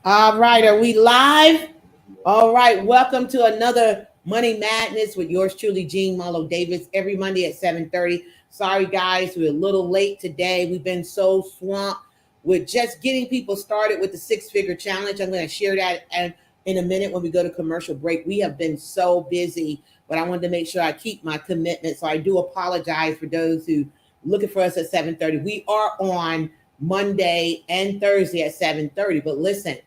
All right, are we live? All right, welcome to another Money Madness with yours truly, Gene Marlo Davis, every Monday at 7:30. Sorry, guys, we're a little late today. We've been so swamped with just getting people started with the six-figure challenge. I'm going to share that in a minute when we go to commercial break. We have been so busy, but I wanted to make sure I keep my commitment. So I do apologize for those who looking for us at 7:30. We are on Monday and Thursday at 7:30. But listen,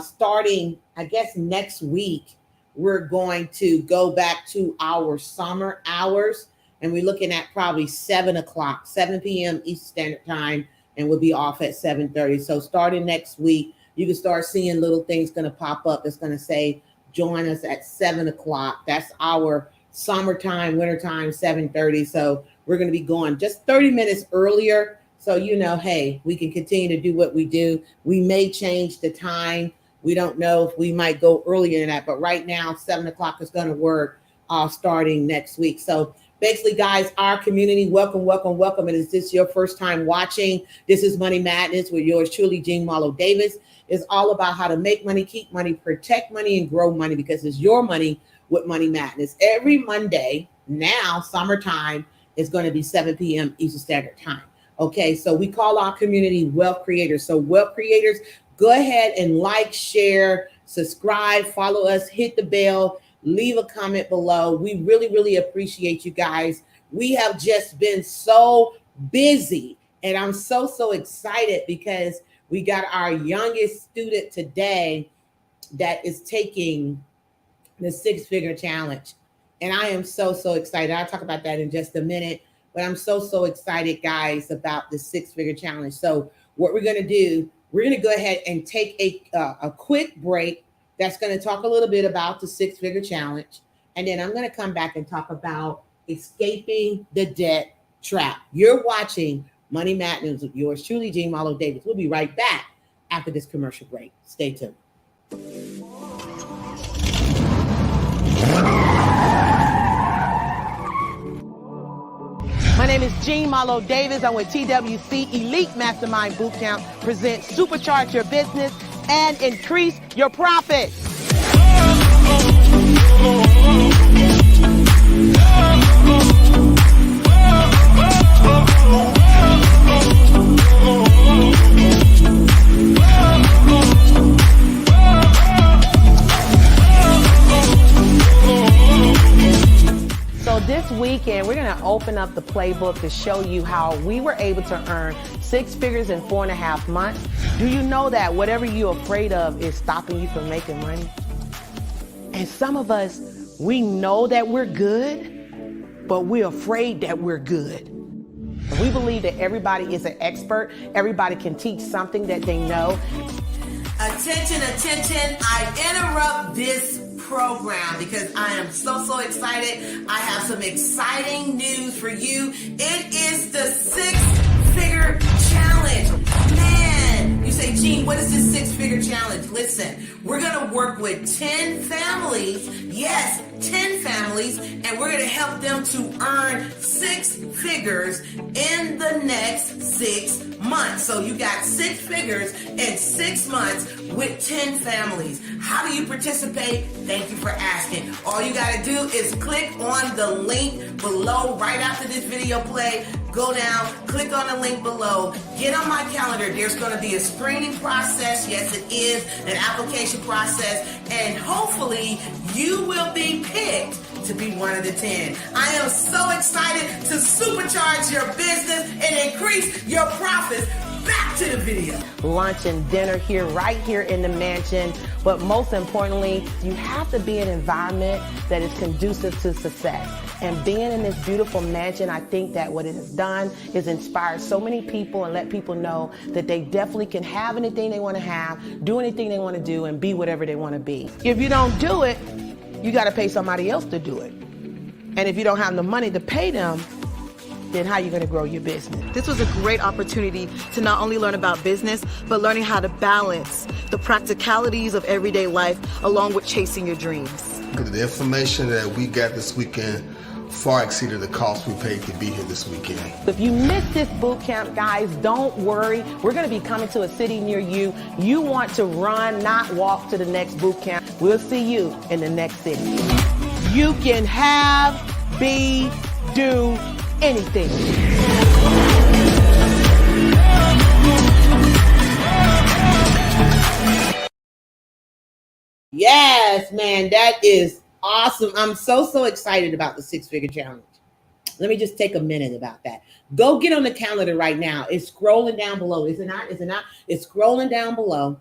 starting, I guess, next week, we're going to go back to our summer hours, and we're looking at probably 7 o'clock, 7 p.m. Eastern Standard Time, and we'll be off at 7:30. So starting next week, you can start seeing little things going to pop up. It's going to say, join us at 7 o'clock. That's our summertime, wintertime, 7:30. So we're going to be going just 30 minutes earlier. So, hey, we can continue to do what we do. We may change the time. We don't know if we might go earlier than that. But right now, 7 o'clock is going to work starting next week. So basically, guys, our community, welcome, welcome, welcome. And is this your first time watching? This is Money Madness with yours truly, Gene Marlo Davis. It's all about how to make money, keep money, protect money, and grow money, because it's your money with Money Madness. Every Monday, now, summertime, is going to be 7 p.m. Eastern Standard Time. Okay, so we call our community wealth creators. So wealth creators, go ahead and like, share, subscribe, follow us, hit the bell, leave a comment below. We really, really appreciate you guys. We have just been so busy, and I'm so excited because we got our youngest student today that is taking the six-figure challenge. And I am so excited. I'll talk about that in just a minute. But I'm so excited, guys, about the six-figure challenge. So what we're going to do, we're going to go ahead and take a quick break. That's going to talk a little bit about the six-figure challenge. And then I'm going to come back and talk about escaping the debt trap. You're watching Money Madness with yours truly, Gene Marlo Davis. We'll be right back after this commercial break. Stay tuned. My name is Gene Marlo Davis. I'm with TWC Elite Mastermind Bootcamp. Present Supercharge Your Business and Increase Your Profits. So this weekend, we're going to open up the playbook to show you how we were able to earn six figures in 4.5 months. Do you know that whatever you're afraid of is stopping you from making money? And some of us, we know that we're good, but we're afraid that we're good. We believe that everybody is an expert. Everybody can teach something that they know. Attention, attention. I interrupt this program because I am so excited. I have some exciting news for you. It is the six-figure challenge. Man, you say, Gene, what is this six-figure challenge? Listen, we're going to work with 10 families. Yes, 10 families, and we're going to help them to earn six figures in the next 6 months. So you got six figures in 6 months with 10 families. How do you participate? Thank you for asking. All you got to do is click on the link below right after this video play. Go down, click on the link below, get on my calendar. There's going to be a screening process. Yes, it is an application process, and hopefully you will be picked to be one of the 10. I am so excited to supercharge your business and increase your profits. Back to the video. Lunch and dinner here, right here in the mansion. But most importantly, you have to be in an environment that is conducive to success. And being in this beautiful mansion, I think that what it has done is inspired so many people and let people know that they definitely can have anything they want to have, do anything they want to do, and be whatever they want to be. If you don't do it, you got to pay somebody else to do it. And if you don't have the money to pay them, then how are you going to grow your business? This was a great opportunity to not only learn about business, but learning how to balance the practicalities of everyday life along with chasing your dreams. The information that we got this weekend far exceeded the cost we paid to be here this weekend. If you missed this boot camp, guys, don't worry. We're going to be coming to a city near you. You want to run, not walk to the next boot camp. We'll see you in the next city. You can have, be, do anything. Yes, man, that is awesome. I'm so excited about the 6-figure challenge. Let me just take a minute about that. Go get on the calendar right now. It's scrolling down below. Is it not? Is it not? It's scrolling down below.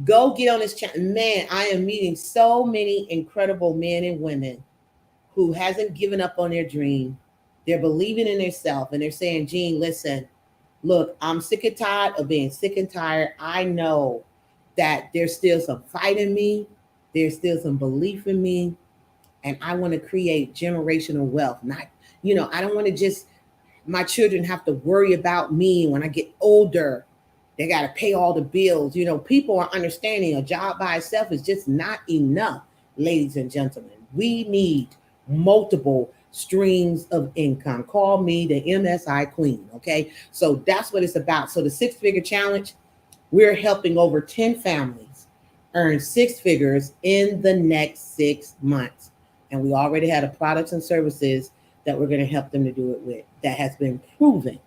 Go get on this channel. Man, I am meeting so many incredible men and women who hasn't given up on their dream. They're believing in themselves and they're saying, Jean, listen, look, I'm sick and tired of being sick and tired. I know that there's still some fight in me. There's still some belief in me. And I want to create generational wealth. Not, I don't want to just, my children have to worry about me when I get older. They got to pay all the bills. People are understanding a job by itself is just not enough, ladies and gentlemen. We need multiple streams of income. Call me the MSI queen, okay? So that's what it's about. So the 6-figure challenge, we're helping over 10 families earn 6 figures in the next 6 months. And we already had a products and services that we're going to help them to do it with that has been proven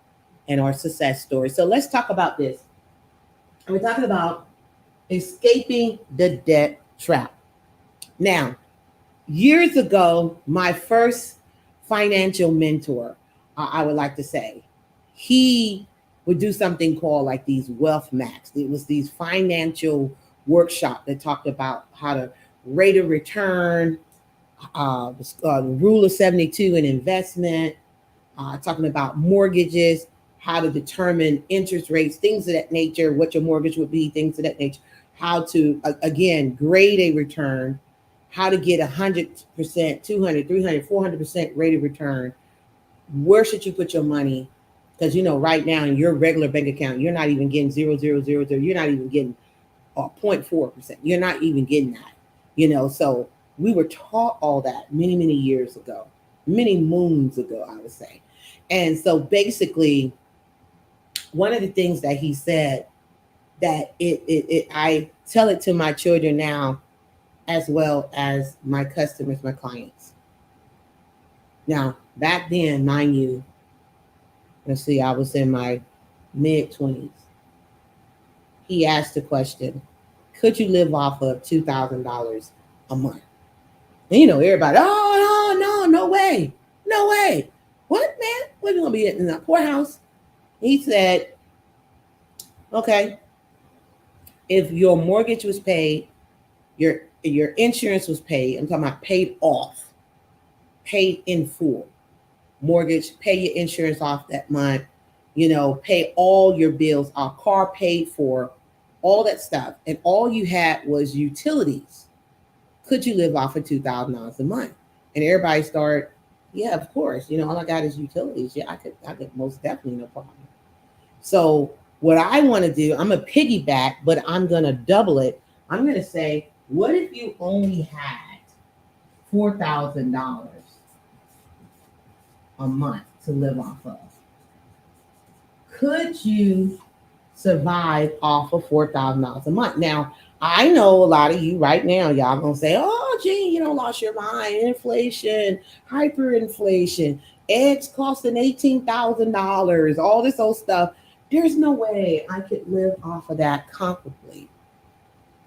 in our success story. So let's talk about this. And we're talking about escaping the debt trap. Now, years ago, my first financial mentor, I would like to say, he would do something called like these Wealth Max. It was these financial workshops that talked about how to rate of return, the rule of 72 in investment, talking about mortgages, how to determine interest rates, things of that nature, what your mortgage would be, things of that nature, how to, again, grade a return, how to get 100%, 200, 300, 400% rate of return. Where should you put your money? Because, right now in your regular bank account, you're not even getting 0.000. You're not even getting 0.4%. You're not even getting that, So we were taught all that many, many years ago, many moons ago, I would say. And so basically, one of the things that he said that I tell it to my children now, as well as my customers, my clients. Now, back then, mind you, let's see, I was in my mid-20s. He asked the question, could you live off of $2,000 a month? And everybody, no way. No way. What, man? What are you going to be in the poorhouse? He said, okay, if your mortgage was paid, your insurance was paid, I'm talking about paid off, paid in full, mortgage, pay your insurance off that month, pay all your bills, our car paid for, all that stuff. And all you had was utilities. Could you live off of $2,000 a month? And everybody started, yeah, of course. All I got is utilities. Yeah, I could most definitely, no problem. So what I want to do, I'm a piggyback, but I'm going to double it. I'm going to say, what if you only had $4,000 a month to live off of? Could you survive off of $4,000 a month? Now, I know a lot of you right now, y'all gonna say, oh, Jean, you don't lost your mind. Inflation, hyperinflation, eggs costing $18,000, all this old stuff. There's no way I could live off of that comfortably.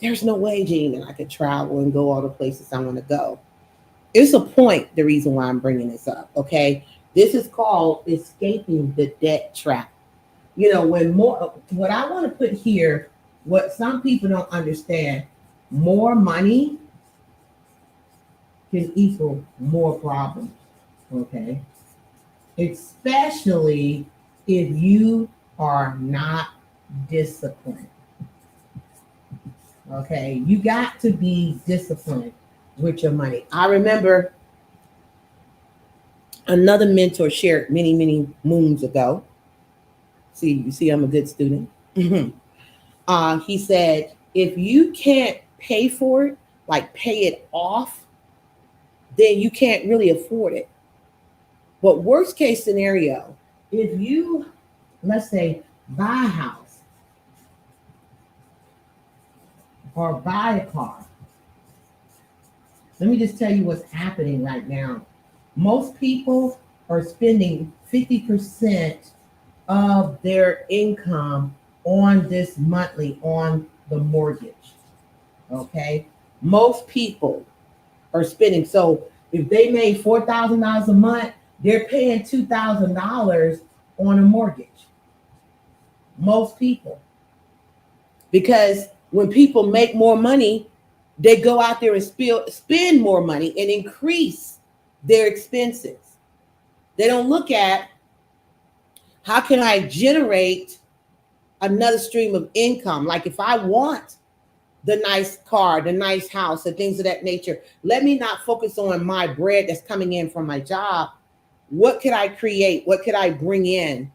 There's no way, Jean, that I could travel and go all the places I want to go. It's a point, the reason why I'm bringing this up, okay? This is called escaping the debt trap. What I want to put here, what some people don't understand, more money can equal more problems, okay? Especially if you are not disciplined. Okay, you got to be disciplined with your money. I remember another mentor shared many, many moons ago. You see, I'm a good student. He said, if you can't pay for it, like pay it off, then you can't really afford it. But worst case scenario, if you, let's say, buy a house or buy a car, let me just tell you what's happening right now. Most people are spending 50% of their income on this monthly, on the mortgage. Okay? Most people are spending. So if they made $4,000 a month, they're paying $2,000 on a mortgage. Most people. Because when people make more money, they go out there and spend more money and increase their expenses. They don't look at how can I generate another stream of income. Like if I want the nice car, the nice house, and things of that nature, let me not focus on my bread that's coming in from my job. What could I create? What could I bring in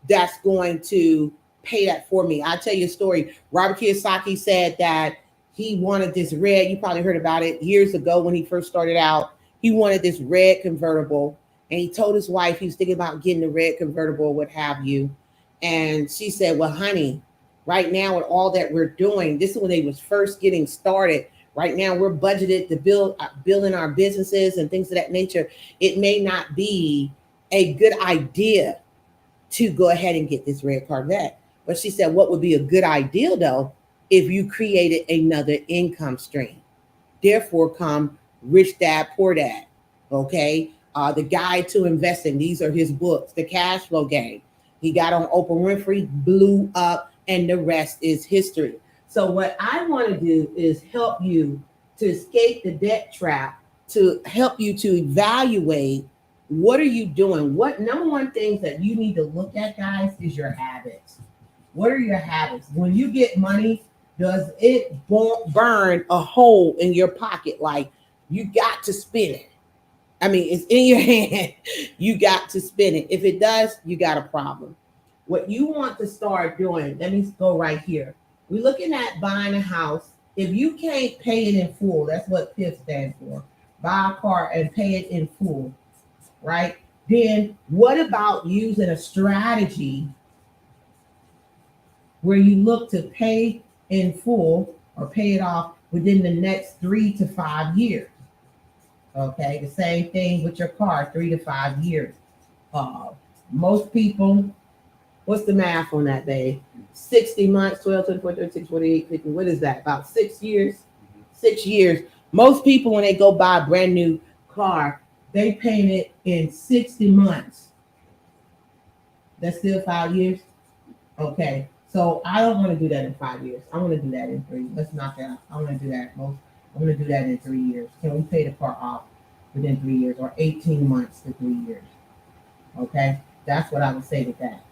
that's going to pay that for me? I'll tell you a story. Robert Kiyosaki said that he wanted this red, you probably heard about it years ago when he first started out. He wanted this red convertible, and he told his wife he was thinking about getting the red convertible, what have you. And she said, well, honey, right now with all that we're doing, this is when they was first getting started. Right now we're budgeted to building our businesses and things of that nature. It may not be a good idea to go ahead and get this red Corvette. But she said, what would be a good idea though, if you created another income stream? Therefore come Rich Dad, Poor Dad. Okay. The Guide to Investing. These are his books. The Cash Flow Game. He got on Oprah Winfrey, blew up, and the rest is history. So what I want to do is help you to escape the debt trap, to help you to evaluate what are you doing? What number one things that you need to look at, guys, is your habits. What are your habits? When you get money, does it burn a hole in your pocket? Like you got to spend it. I mean, it's in your hand. You got to spend it. If it does, you got a problem. What you want to start doing, let me go right here. We're looking at buying a house. If you can't pay it in full, that's what PIF stands for. Buy a car and pay it in full, right? Then what about using a strategy where you look to pay in full or pay it off within the next 3 to 5 years? Okay, the same thing with your car, 3 to 5 years. Most people, what's the math on that, babe? 60 months, 12, 24, 36, 48, 50. What is that? About 6 years? 6 years. Most people, when they go buy a brand new car, they pay it in 60 months. That's still 5 years? Okay, so I don't want to do that in 5 years. I want to do that in 3. Let's knock that out. I want to do that I'm going to do that in 3 years. Can we pay the car off within 3 years or 18 months to 3 years? Okay, that's what I would say to that.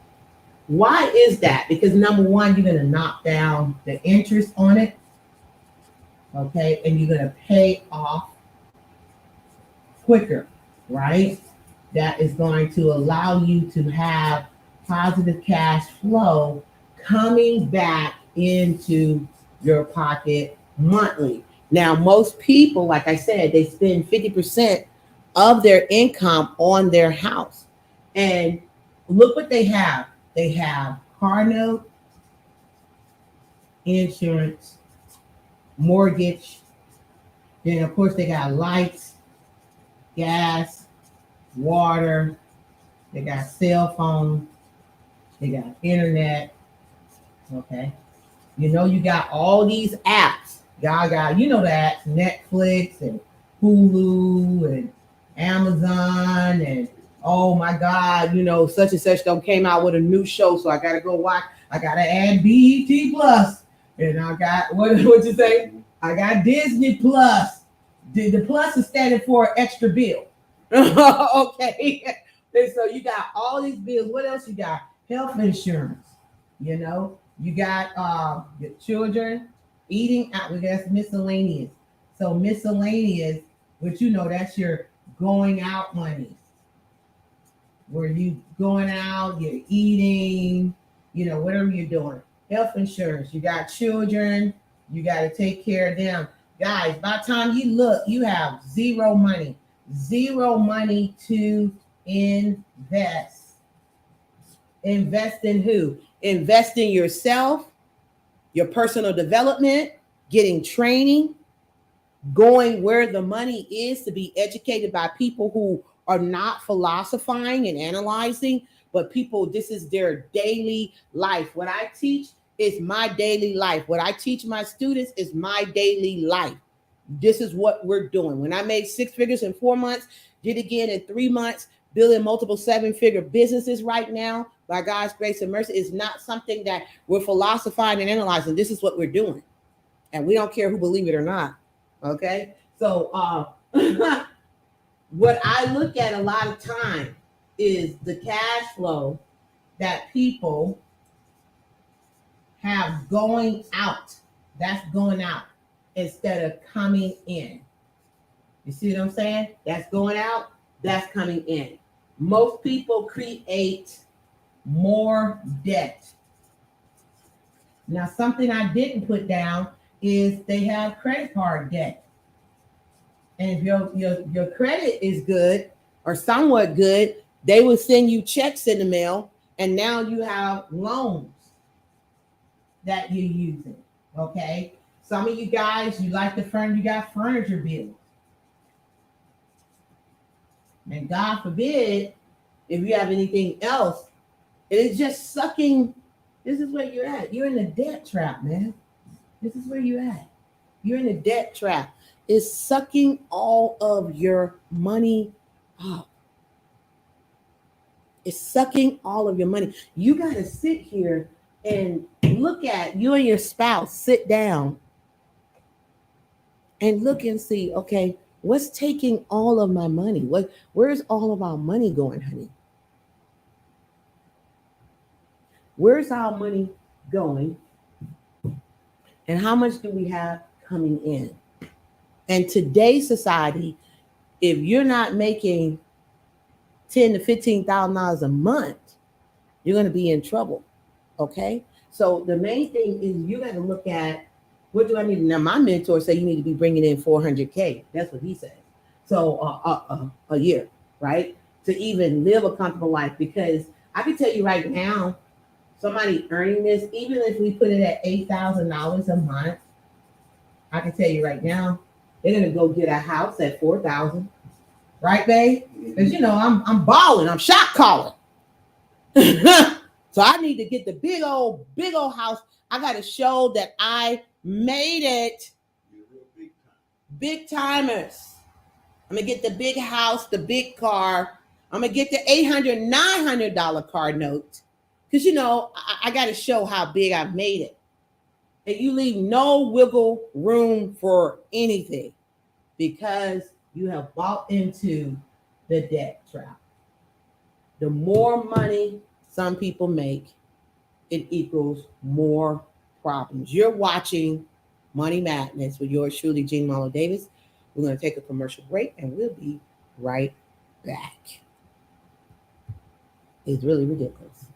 Why is that? Because number one, you're going to knock down the interest on it. Okay, and you're going to pay off quicker, right? That is going to allow you to have positive cash flow coming back into your pocket monthly. Now, most people, like I said, they spend 50% of their income on their house. And look what they have. They have car note, insurance, mortgage. Then, of course, they got lights, gas, water. They got cell phone. They got internet. Okay. You know, you got all these apps. Y'all got, you know, that Netflix and Hulu and Amazon and oh my God, you know, such and such don't came out with a new show, so I gotta go watch. I gotta add BET Plus, and I got what you say? I got Disney Plus. The plus is standing for extra bill. Okay, and so you got all these bills. What else you got? Health insurance. You know, you got your children. Eating out, we got miscellaneous. So miscellaneous, which you know, that's your going out money. Where you going out, you're eating, you know, whatever you're doing. Health insurance, you got children, you got to take care of them. Guys, by the time you look, you have zero money to invest. Invest in who? Invest in yourself, your personal development, getting training, going where the money is to be educated by people who are not philosophizing and analyzing, but people, this is their daily life. What I teach is my daily life. What I teach my students is my daily life. This is what we're doing. When I made 6 figures in 4 months, did again in 3 months, building multiple 7-figure businesses right now, by God's grace and mercy, is not something that we're philosophizing and analyzing. This is what we're doing. And we don't care who believe it or not. Okay. So what I look at a lot of time is the cash flow that people have going out. That's going out instead of coming in. You see what I'm saying? That's going out, that's coming in. Most people create more debt. Now, something I didn't put down is they have credit card debt. And if your credit is good or somewhat good, they will send you checks in the mail, and now you have loans that you're using. Okay. Some of you guys, you like the furniture, you got furniture bills. And God forbid, if you have anything else, it is just sucking. This is where you're at. You're in a debt trap, man. This is where you're at. You're in a debt trap. It's sucking all of your money up. It's sucking all of your money. You got to sit here and look at you and your spouse, sit down and look and see, okay, what's taking all of my money? Where's all of our money going, honey? Where's our money going? And how much do we have coming in? And today's society, if you're not making $10,000 to $15,000 a month, you're going to be in trouble. Okay. So the main thing is you got to look at, what do I need? Now, my mentor said you need to be bringing in $400K. That's what he said. So a year, right? To even live a comfortable life. Because I can tell you right now, somebody earning this, even if we put it at $8,000 a month, I can tell you right now, they're going to go get a house at $4,000. Right, babe? Because, you know, I'm balling. I'm shot calling. So I need to get the big old house. I got to show that I made it. Big timers. I'm going to get the big house, the big car. I'm going to get the $800, $900 car note. Because, you know, I got to show how big I've made it. And you leave no wiggle room for anything because you have bought into the debt trap. The more money some people make, it equals more problems. You're watching Money Madness with yours truly, Jean Marlo Davis. We're going to take a commercial break and we'll be right back. It's really ridiculous.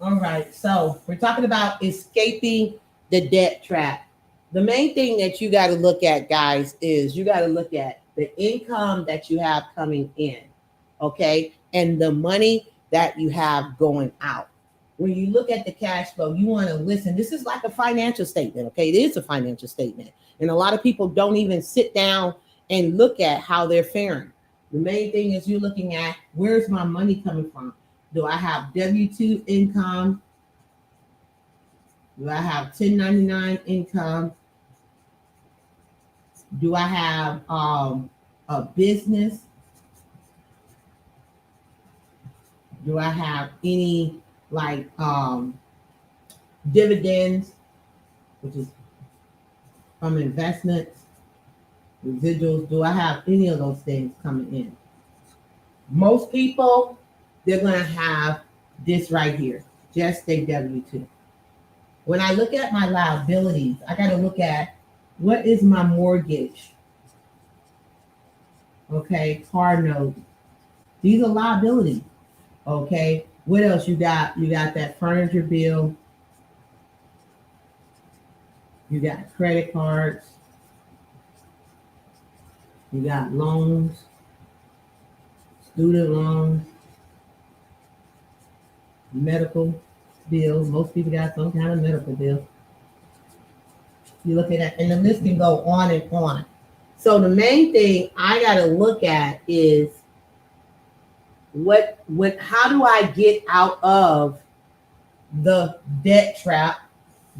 All right, so we're talking about escaping the debt trap. The main thing that you got to look at, guys, is you got to look at the income that you have coming in, okay? And the money that you have going out. when you look at the cash flow, you want to listen. This is like a financial statement, okay? It is a financial statement. And a lot of people don't even sit down and look at how they're faring. The main thing is you're looking at, where's my money coming from? Do I have W-2 income? Do I have 1099 income? Do I have a business? Do I have any like dividends, which is from investments, residuals? Do I have any of those things coming in? Most people, they're going to have this right here, just a W-2. When I look at my liabilities, I got to look at, what is my mortgage? Okay, car note. These are liabilities. Okay, what else you got? You got that furniture bill. You got credit cards. You got loans, student loans, medical bills. Most people got some kind of medical bill. You look at that, and the list can go on and on. So the main thing I got to look at is how do I get out of the debt trap,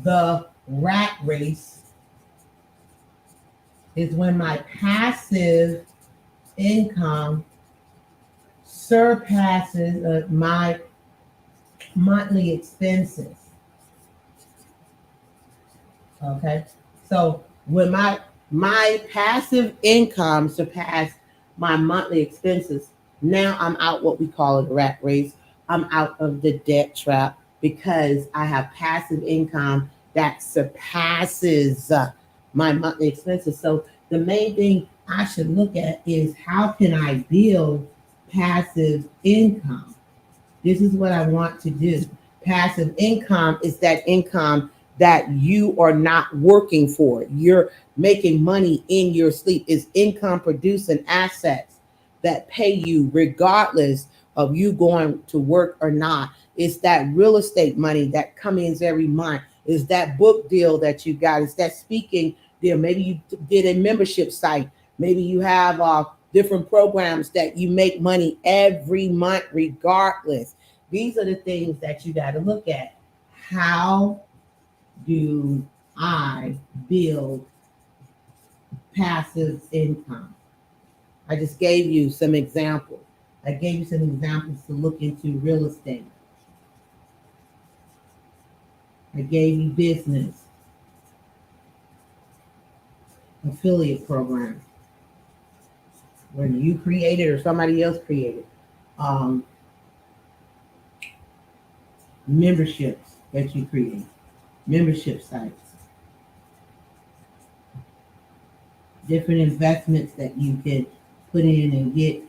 the rat race, is when my passive income surpasses my monthly expenses. Okay, so when my passive income surpass my monthly expenses, now I'm out what we call a rat race. I'm out of the debt trap because I have passive income that surpasses my monthly expenses. So the main thing I should look at is, how can I build passive income? This is what I want to do. Passive income is that income that you are not working for. You're making money in your sleep. Is income producing assets that pay you regardless of you going to work or not. It's that real estate money that comes in every month. Is that book deal that you got. It's that speaking deal. Maybe you did a membership site. Maybe you have different programs that you make money every month regardless. These are the things that you got to look at. How do I build passive income? I just gave you some examples. I gave you some examples to look into real estate. I gave you business, affiliate program, whether you created or somebody else created. Memberships that you create, membership sites, different investments that you can put in and get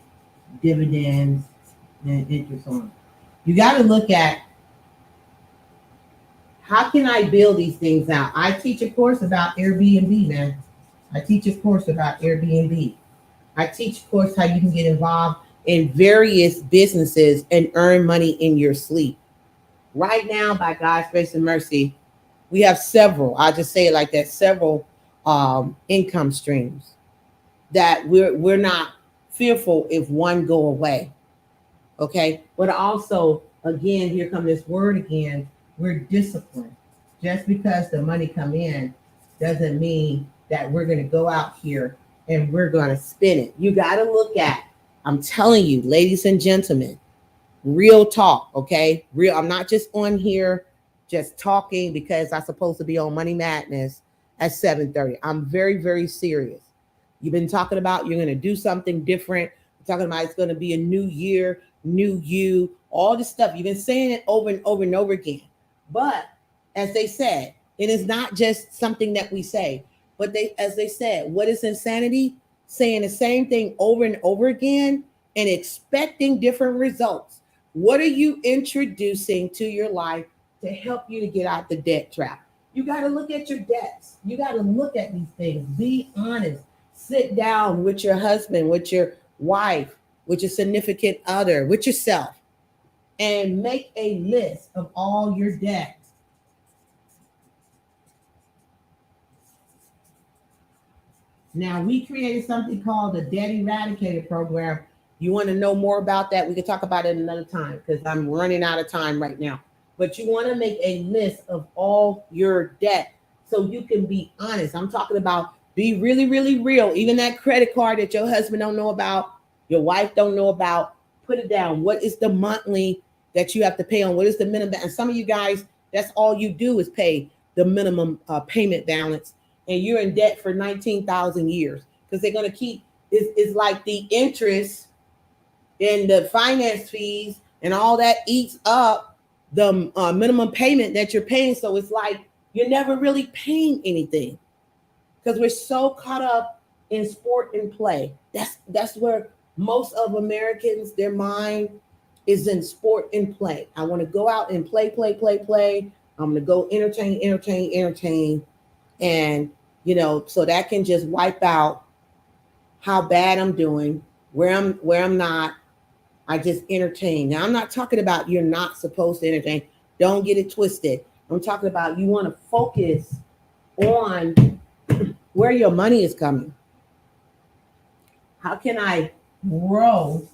dividends and interest on. You got to look at, how can I build these things out? I teach a course about Airbnb, man. I teach a course about Airbnb. I teach a course how you can get involved in various businesses and earn money in your sleep. Right now, by God's grace and mercy, we have several, I'll just say it like that, several income streams that we're not fearful if one go away. Okay, but also, again, here come this word again, we're disciplined. Just because the money come in doesn't mean that we're going to go out here and we're going to spend it. You got to look at, I'm telling you, ladies and gentlemen, real talk, okay? Real. I'm not just on here just talking because I'm supposed to be on Money Madness at 7:30. I'm very, very serious. You've been talking about you're going to do something different. You're talking about it's going to be a new year, new you, all this stuff. You've been saying it over and over and over again. But as they said, it is not just something that we say, but as they said, what is insanity? Saying the same thing over and over again and expecting different results. What are you introducing to your life to help you to get out the debt trap? You got to look at your debts. You got to look at these things. Be honest. Sit down with your husband, with your wife, with your significant other, with yourself. and make a list of all your debt. Now, we created something called the Debt Eradicator Program. You want to know more about that? We can talk about it another time because I'm running out of time right now. But you want to make a list of all your debt so you can be honest. I'm talking about be really, really real. Even that credit card that your husband don't know about, your wife don't know about, put it down. What is the monthly that you have to pay on? What is the minimum? And some of you guys, that's all you do is pay the minimum payment balance. And you're in debt for 19,000 years because they're going to keep, it's like the interest and the finance fees and all that eats up the minimum payment that you're paying. So it's like you're never really paying anything because we're so caught up in sport and play. That's where most of Americans, their mind is in sport and play. I want to go out and play. I'm going to go entertain. And, so that can just wipe out how bad I'm doing, where I'm not. I just entertain. Now, I'm not talking about you're not supposed to entertain. Don't get it twisted. I'm talking about you want to focus on where your money is coming. How can I grow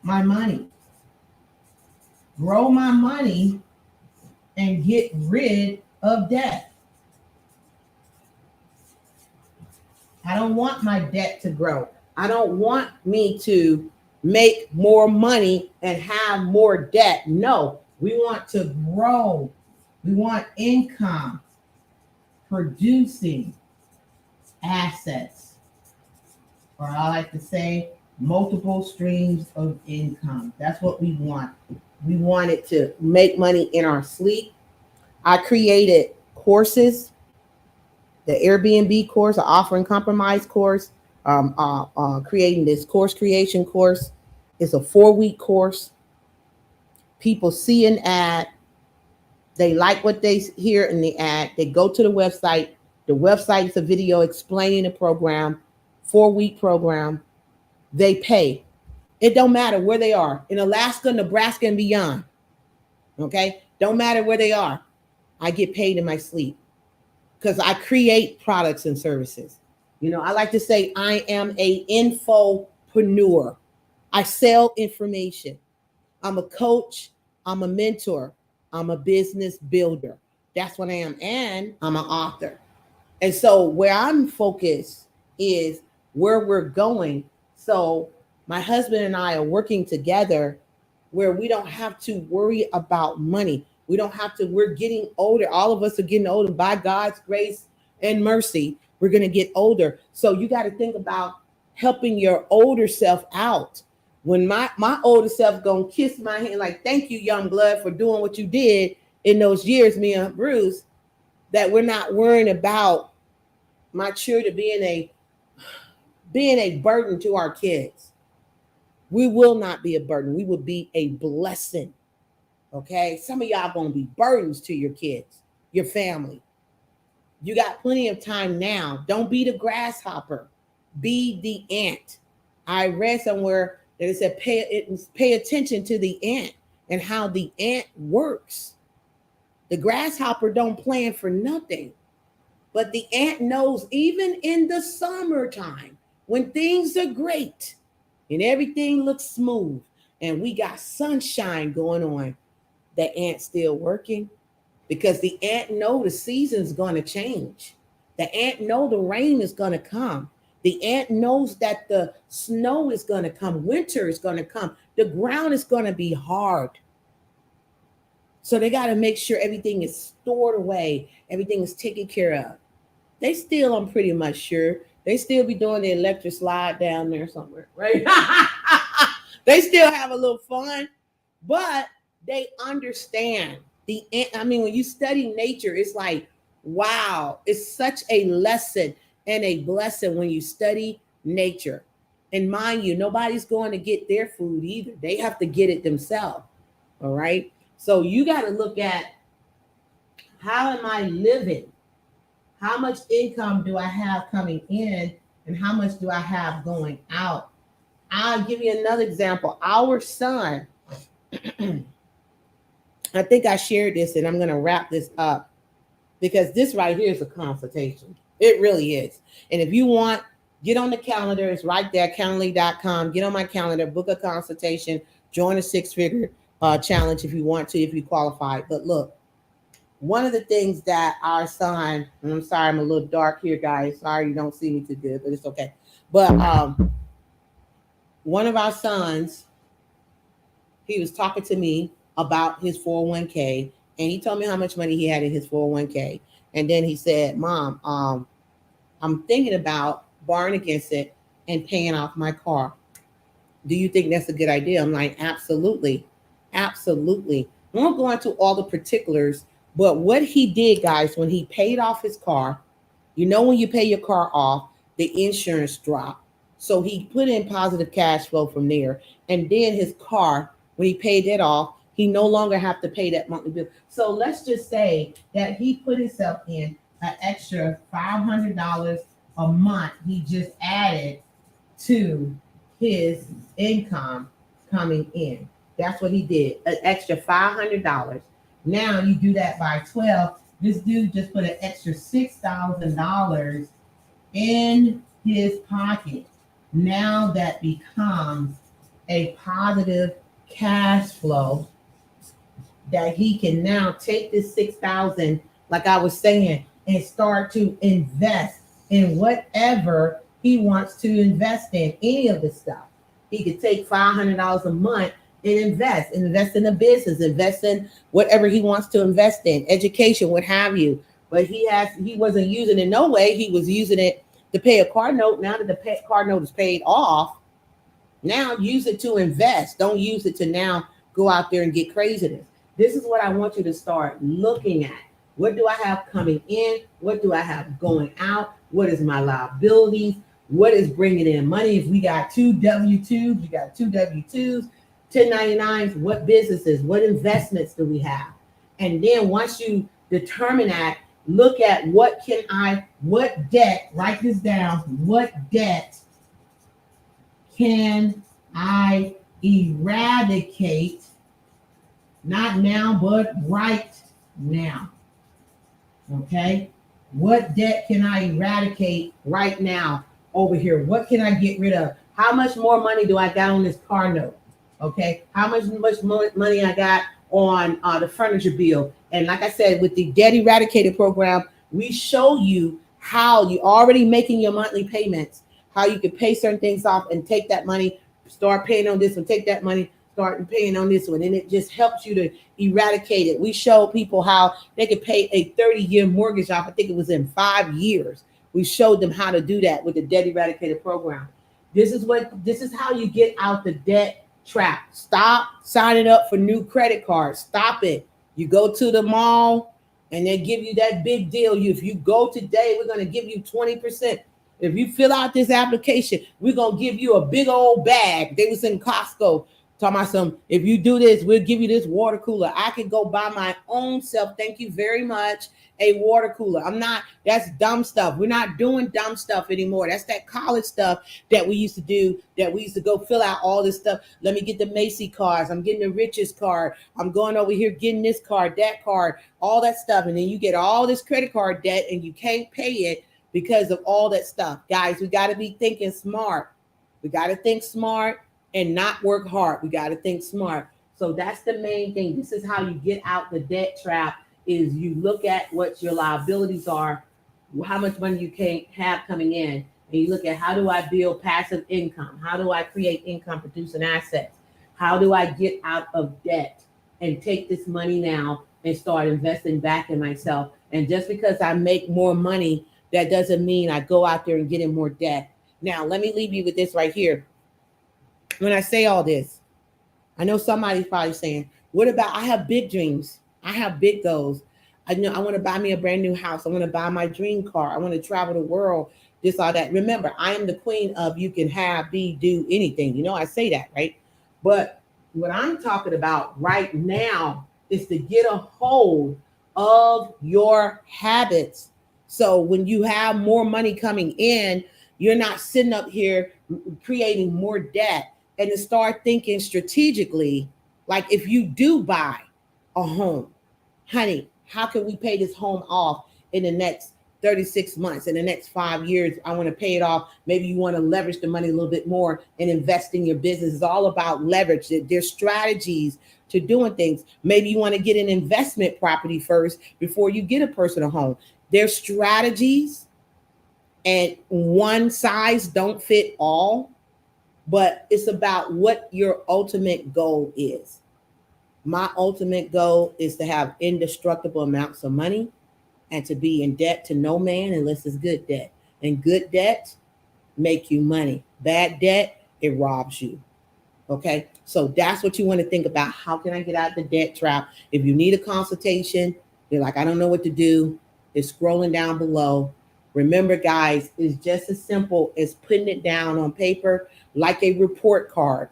my money? Grow my money and get rid of debt. I don't want my debt to grow. I don't want me to make more money and have more debt. No, we want to grow. We want income, producing assets, or I like to say multiple streams of income. That's what we want. We wanted to make money in our sleep. I created courses, the Airbnb course, the Offering Compromise course, creating this course creation course. It's a 4-week course. People see an ad. They like what they hear in the ad. They go to the website. The website is a video explaining the program, 4-week program. They pay. It don't matter where they are, in Alaska, Nebraska, and beyond. Okay? Don't matter where they are. I get paid in my sleep because I create products and services. I like to say I am a infopreneur. I sell information. I'm a coach. I'm a mentor. I'm a business builder. That's what I am. And I'm an author. And so where I'm focused is where we're going. So my husband and I are working together where we don't have to worry about money. We don't have to, we're getting older. All of us are getting older. By God's grace and mercy, we're going to get older. So you got to think about helping your older self out. When my older self going to kiss my hand like, thank you, young blood, for doing what you did in those years, me and Bruce, that we're not worrying about my children being a burden to our kids. We will not be a burden. We will be a blessing. Okay. Some of y'all going to be burdens to your kids, your family. You got plenty of time now. Don't be the grasshopper. Be the ant. I read somewhere that it said pay attention to the ant and how the ant works. The grasshopper don't plan for nothing. But the ant knows even in the summertime when things are great and everything looks smooth and we got sunshine going on, the ant's still working because the ant know the season's going to change. The ant know the rain is going to come. The ant knows that the snow is going to come. Winter is going to come. The ground is going to be hard. So they got to make sure everything is stored away. Everything is taken care of. They still, I'm pretty much sure, they still be doing the electric slide down there somewhere, right? They still have a little fun, but they understand when you study nature, it's like, wow, it's such a lesson and a blessing when you study nature. And mind you, nobody's going to get their food either. They have to get it themselves. All right. So you got to look at, how am I living? How much income do I have coming in and how much do I have going out? I'll give you another example. Our son I think I shared this, and I'm going to wrap this up because this right here is a consultation. It really is. And if you want, get on the calendar. It's right there, calendly.com. Get on my calendar, book a consultation, join a six-figure challenge if you want to, if you qualify. But look, one of the things that our son, and I'm sorry, I'm a little dark here, guys. Sorry you don't see me too good, but it's okay. But one of our sons, he was talking to me about his 401k, and he told me how much money he had in his 401k. And then he said, Mom, I'm thinking about borrowing against it and paying off my car. Do you think that's a good idea? I'm like, absolutely. Absolutely. I won't go into all the particulars, but what he did, guys, when he paid off his car, you know, when you pay your car off, the insurance dropped. So he put in positive cash flow from there. And then his car, when he paid that off, he no longer have to pay that monthly bill. So let's just say that he put himself in an extra $500 a month. He just added to his income coming in. That's what he did, an extra $500. Now you do that by 12. This dude just put an extra $6,000 in his pocket. Now that becomes a positive cash flow that he can now take this 6,000, like I was saying, and start to invest in whatever he wants to invest in, any of the stuff. He could take $500 a month and invest in a business, invest in whatever he wants to invest in, education, what have you. But he wasn't using it no way. He was using it to pay a car note. Now that the car note is paid off, now use it to invest. Don't use it to now go out there and get craziness. This is what I want you to start looking at. What do I have coming in? What do I have going out? What is my liabilities? What is bringing in money? If we got two W-2s, you got two W-2s, 1099s, what businesses, what investments do we have? And then once you determine that, look at what debt, write this down, what debt can I eradicate, not now, but right now, okay? What debt can I eradicate right now over here? What can I get rid of? How much more money do I got on this car note? Okay, how much money I got on the furniture bill? And like I said, with the Debt Eradicator program, we show you how you already making your monthly payments, how you can pay certain things off and take that money, start paying on this one, take that money, start paying on this one. And it just helps you to eradicate it. We show people how they could pay a 30-year mortgage off. I think it was in 5 years. We showed them how to do that with the Debt Eradicator program. This is how you get out the debt trap. Stop signing up for new credit cards. Stop it. You go to the mall and they give you that big deal. If you go today, we're going to give you 20%. If you fill out this application, we're going to give you a big old bag. They was in Costco talking about some, if you do this, we'll give you this water cooler. I can go buy my own self, thank you very much, a water cooler. That's dumb stuff. We're not doing dumb stuff anymore. That's that college stuff that we used to do, that we used to go fill out all this stuff. Let me get the Macy cards. I'm getting the Richest card. I'm going over here getting this card, that card, all that stuff. And then you get all this credit card debt and you can't pay it because of all that stuff. Guys, we got to be thinking smart. We got to think smart and not work hard. We got to think smart. So that's the main thing. This is how you get out the debt trap, is you look at what your liabilities are, how much money you can have coming in, and you look at, how do I build passive income? How do I create income producing assets? How do I get out of debt and take this money now and start investing back in myself? And just because I make more money, that doesn't mean I go out there and get in more debt. Now, let me leave you with this right here. When I say all this, I know somebody's probably saying, what about, I have big dreams. I have big goals. I know I want to buy me a brand new house. I want to buy my dream car. I want to travel the world, this, all that. Remember, I am the queen of you can have, be, do anything. You know, I say that, right? But what I'm talking about right now is to get a hold of your habits. So when you have more money coming in, you're not sitting up here creating more debt, and to start thinking strategically, Like if you do buy a home, honey, how can we pay this home off in the next 36 months, in the next 5 years? I want to pay it off. Maybe you want to leverage the money a little bit more and invest in your business. It's all about leverage. There's strategies to doing things. Maybe you want to get an investment property first before you get a personal home. There's strategies, and one size don't fit all, but it's about what your ultimate goal is. My ultimate goal is to have indestructible amounts of money and to be in debt to no man unless it's good debt. And good debt make you money. Bad debt, it robs you. Okay, so that's what you want to think about. How can I get out of the debt trap? If you need a consultation, you're like, I don't know what to do, it's scrolling down below. Remember, guys, it's just as simple as putting it down on paper like a report card,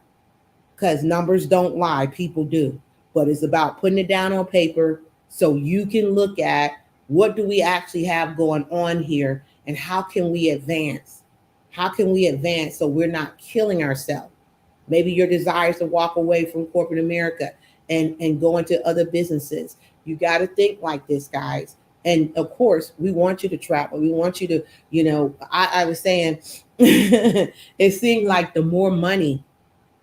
because numbers don't lie, people do. But it's about putting it down on paper so you can look at what do we actually have going on here and how can we advance? How can we advance so we're not killing ourselves? Maybe your desire is to walk away from corporate America and go into other businesses. You got to think like this, guys. And of course, we want you to travel. We want you to, I was saying, it seems like the more money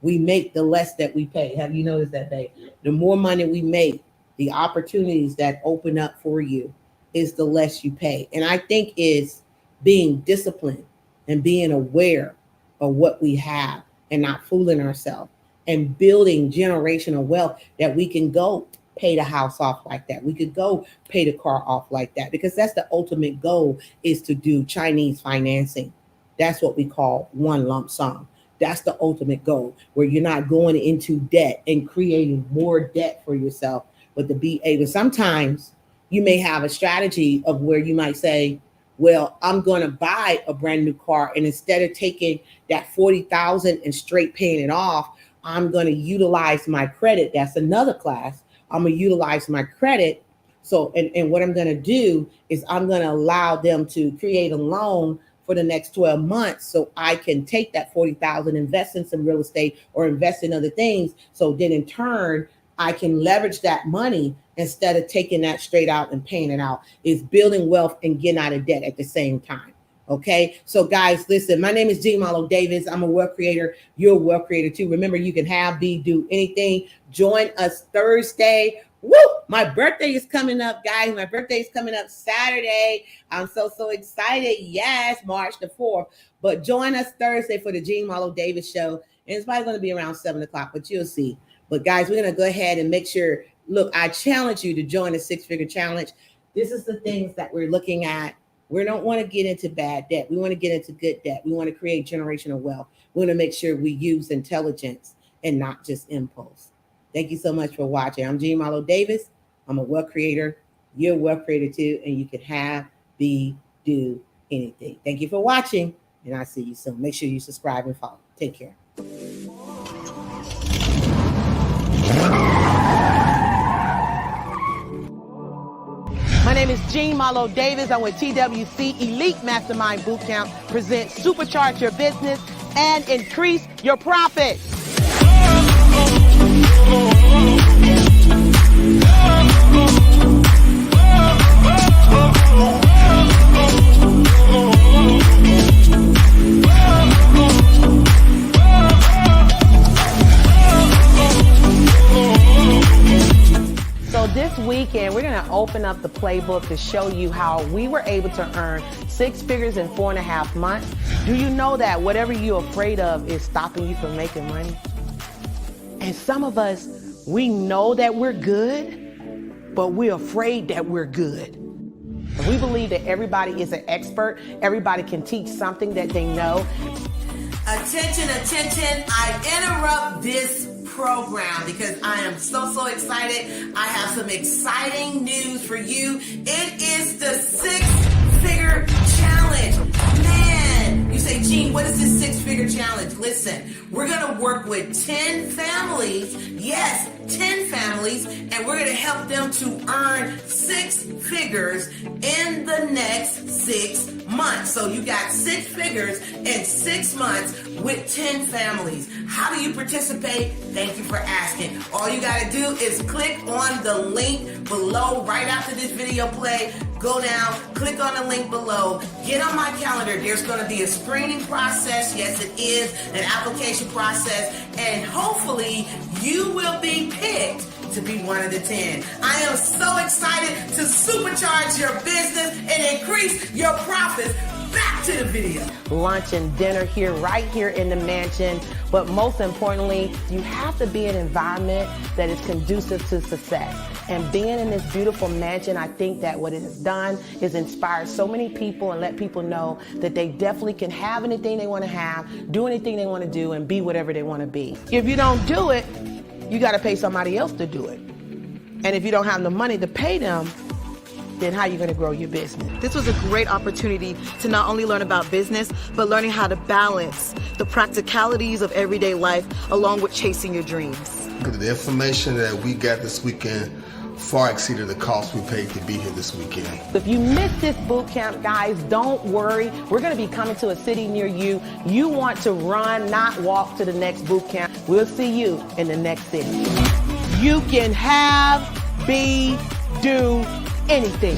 we make, the less that we pay. Have you noticed that, babe? The more money we make, the opportunities that open up for you is the less you pay. And I think is being disciplined and being aware of what we have and not fooling ourselves and building generational wealth that we can go pay the house off like that. We could go pay the car off like that, because that's the ultimate goal, is to do Chinese financing. That's what we call one lump sum. That's the ultimate goal, where you're not going into debt and creating more debt for yourself, but to be able, sometimes you may have a strategy of where you might say, well, I'm going to buy a brand new car, and instead of taking that $40,000 and straight paying it off, I'm going to utilize my credit. That's another class. I'm going to utilize my credit. So, and what I'm going to do is I'm going to allow them to create a loan for the next 12 months so I can take that $40,000, invest in some real estate or invest in other things. So then in turn, I can leverage that money instead of taking that straight out and paying it out. Is building wealth and getting out of debt at the same time. Okay, so guys, listen, my name is Jean Malo Davis. I'm a wealth creator. You're a wealth creator too. Remember, you can have, be, do anything. Join us Thursday. Woo! My birthday is coming up, guys. My birthday is coming up Saturday. I'm so excited. Yes, March the 4th. But join us Thursday for the Jean Malo Davis show. And it's probably going to be around 7 o'clock, but you'll see. But guys, we're going to go ahead and make sure, look, I challenge you to join the 6-figure challenge. This is the things that we're looking at. We don't want to get into bad debt. We want to get into good debt. We want to create generational wealth. We want to make sure we use intelligence and not just impulse. Thank you so much for watching. I'm Jean Malo Davis. I'm a wealth creator. You're a wealth creator too. And you can have, be, do anything. Thank you for watching. And I'll see you soon. Make sure you subscribe and follow. Take care. My name is Jean Malo Davis. I'm with TWC Elite Mastermind Bootcamp. Present Supercharge Your Business and Increase Your Profits. So this weekend, we're going to open up the playbook to show you how we were able to earn 6 figures in 4.5 months. Do you know that whatever you're afraid of is stopping you from making money? And some of us, we know that we're good, but we're afraid that we're good. We believe that everybody is an expert. Everybody can teach something that they know. Attention, attention. I interrupt this program because I am so excited. I have some exciting news for you. It is the 6-figure challenge. Man, you say, Jean, what is this 6-figure challenge? Listen, we're going to work with 10 families. Yes, 10 families families, and we're going to help them to earn 6 figures in the next 6 months. So you got 6 figures in 6 months with 10 families. How do you participate? Thank you for asking. All you got to do is click on the link below right after this video play. Go down, click on the link below, get on my calendar. There's going to be a screening process. Yes, it is an application process, and hopefully you will be picked to be one of the 10. I am so excited to supercharge your business and increase your profits. Back to the video. Lunch and dinner here, right here in the mansion. But most importantly, you have to be in an environment that is conducive to success. And being in this beautiful mansion, I think that what it has done is inspire so many people and let people know that they definitely can have anything they want to have, do anything they want to do, and be whatever they want to be. If you don't do it, you got to pay somebody else to do it. And if you don't have the money to pay them, then how are you going to grow your business? This was a great opportunity to not only learn about business, but learning how to balance the practicalities of everyday life along with chasing your dreams. The information that we got this weekend far exceeded the cost we paid to be here this weekend. If you missed this boot camp, guys, don't worry. We're going to be coming to a city near you. You want to run, not walk to the next boot camp. We'll see you in the next city. You can have, be, do anything.